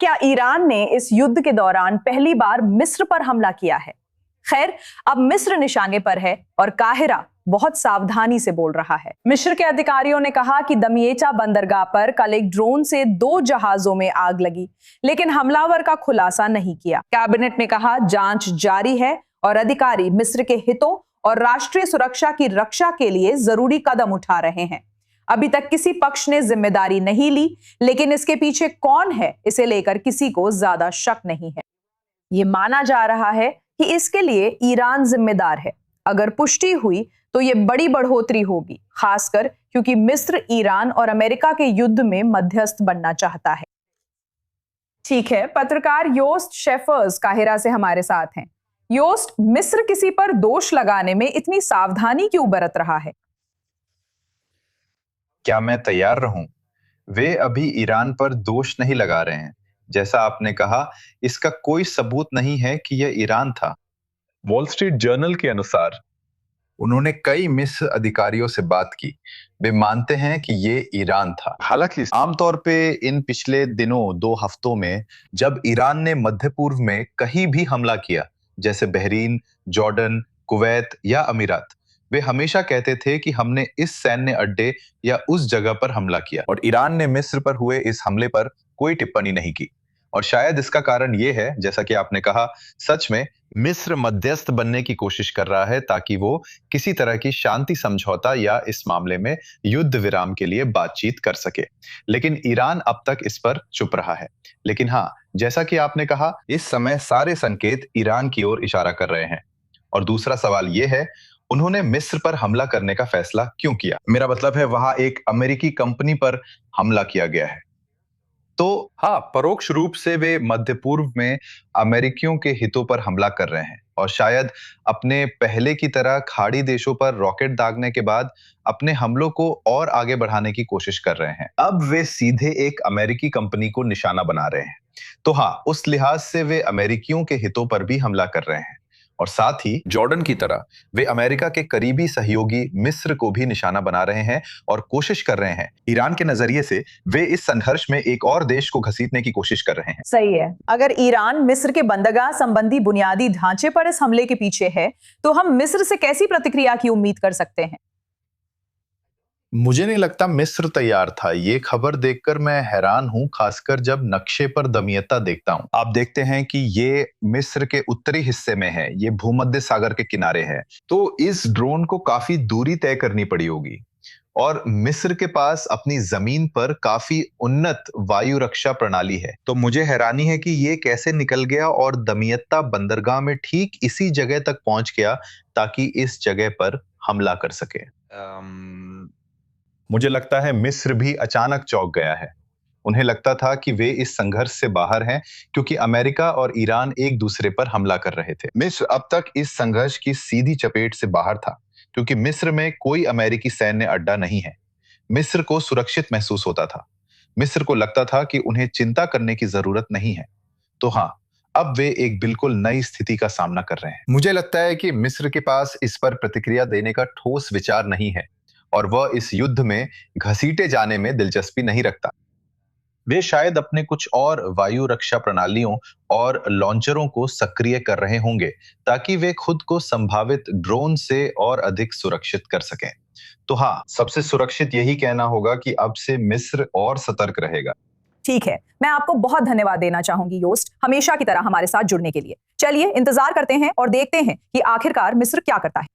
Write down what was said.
क्या ईरान ने इस युद्ध के दौरान पहली बार मिस्र पर हमला किया है? खैर, अब मिस्र निशाने पर है और काहिरा बहुत सावधानी से बोल रहा है। मिस्र के अधिकारियों ने कहा कि दमियेटा बंदरगाह पर कल एक ड्रोन से 2 जहाजों में आग लगी, लेकिन हमलावर का खुलासा नहीं किया। कैबिनेट ने कहा जांच जारी है और अधिकारी मिस्र के हितों और राष्ट्रीय सुरक्षा की रक्षा के लिए जरूरी कदम उठा रहे हैं। अभी तक किसी पक्ष ने जिम्मेदारी नहीं ली, लेकिन इसके पीछे कौन है, इसे लेकर किसी को ज्यादा शक नहीं है। ये माना जा रहा है कि इसके लिए ईरान जिम्मेदार है। अगर पुष्टि हुई तो ये बड़ी बढ़ोतरी होगी, खासकर क्योंकि मिस्र ईरान और अमेरिका के युद्ध में मध्यस्थ बनना चाहता है। ठीक है, पत्रकार योस्ट शेफर्स काहिरा से हमारे साथ हैं। योस्ट, मिस्र किसी पर दोष लगाने में इतनी सावधानी क्यों बरत रहा है? क्या मैं तैयार रहूं? वे अभी ईरान पर दोष नहीं लगा रहे हैं। जैसा आपने कहा, इसका कोई सबूत नहीं है कि यह ईरान था। वॉल स्ट्रीट जर्नल के अनुसार उन्होंने कई मिस्र अधिकारियों से बात की। वे मानते हैं कि ये ईरान था। हालांकि आमतौर पे इन पिछले दिनों 2 हफ्तों में जब ईरान ने मध्य पूर्व में कहीं भी हमला किया, जैसे बहरीन, जॉर्डन, कुवैत या अमीरात, वे हमेशा कहते थे कि हमने इस सैन्य अड्डे या उस जगह पर हमला किया, और ईरान ने मिस्र पर हुए इस हमले पर कोई टिप्पणी नहीं की। और शायद इसका कारण ये है, जैसा कि आपने कहा, सच में मिस्र मध्यस्थ बनने की कोशिश कर रहा है ताकि वो किसी तरह की शांति समझौता या इस मामले में युद्ध विराम के लिए बातचीत कर सके। लेकिन ईरान अब तक इस पर चुप रहा है। लेकिन हाँ, जैसा कि आपने कहा, इस समय सारे संकेत ईरान की ओर इशारा कर रहे हैं। और दूसरा सवाल यह है, उन्होंने मिस्र पर हमला करने का फैसला क्यों किया? मेरा मतलब है, वहां एक अमेरिकी कंपनी पर हमला किया गया है। तो हाँ, परोक्ष रूप से वे मध्य पूर्व में अमेरिकियों के हितों पर हमला कर रहे हैं, और शायद अपने पहले की तरह खाड़ी देशों पर रॉकेट दागने के बाद अपने हमलों को और आगे बढ़ाने की कोशिश कर रहे हैं। अब वे सीधे एक अमेरिकी कंपनी को निशाना बना रहे हैं। तो हाँ, उस लिहाज से वे अमेरिकियों के हितों पर भी हमला कर रहे हैं, और साथ ही जॉर्डन की तरह वे अमेरिका के करीबी सहयोगी मिस्र को भी निशाना बना रहे हैं और कोशिश कर रहे हैं। ईरान के नजरिए से वे इस संघर्ष में एक और देश को घसीटने की कोशिश कर रहे हैं। सही है। अगर ईरान मिस्र के बंदरगाह संबंधी बुनियादी ढांचे पर इस हमले के पीछे है, तो हम मिस्र से कैसी प्रतिक्रिया की उम्मीद कर सकते हैं? मुझे नहीं लगता मिस्र तैयार था। ये खबर देखकर मैं हैरान हूं, खासकर जब नक्शे पर दमियता देखता हूं। आप देखते हैं कि ये मिस्र के उत्तरी हिस्से में है, ये भूमध्य सागर के किनारे है। तो इस ड्रोन को काफी दूरी तय करनी पड़ी होगी, और मिस्र के पास अपनी जमीन पर काफी उन्नत वायु रक्षा प्रणाली है। तो मुझे हैरानी है कि ये कैसे निकल गया और दमियत्ता बंदरगाह में ठीक इसी जगह तक पहुंच गया ताकि इस जगह पर हमला कर सके। मुझे लगता है मिस्र भी अचानक चौंक गया है। उन्हें लगता था कि वे इस संघर्ष से बाहर हैं, क्योंकि अमेरिका और ईरान एक दूसरे पर हमला कर रहे थे। मिस्र अब तक इस संघर्ष की सीधी चपेट से बाहर था, क्योंकि मिस्र में कोई अमेरिकी सैन्य अड्डा नहीं है। मिस्र को सुरक्षित महसूस होता था। मिस्र को लगता था कि उन्हें चिंता करने की जरूरत नहीं है। तो हाँ, अब वे एक बिल्कुल नई स्थिति का सामना कर रहे हैं। मुझे लगता है कि मिस्र के पास इस पर प्रतिक्रिया देने का ठोस विचार नहीं है, और वह इस युद्ध में घसीटे जाने में दिलचस्पी नहीं रखता। वे शायद अपने कुछ और वायु रक्षा प्रणालियों और लॉन्चरों को सक्रिय कर रहे होंगे ताकि वे खुद को संभावित ड्रोन से और अधिक सुरक्षित कर सकें। तो हाँ, सबसे सुरक्षित यही कहना होगा कि अब से मिस्र और सतर्क रहेगा। ठीक है, मैं आपको बहुत धन्यवाद देना चाहूंगी योस्ट, हमेशा की तरह हमारे साथ जुड़ने के लिए। चलिए इंतजार करते हैं और देखते हैं कि आखिरकार मिस्र क्या करता है।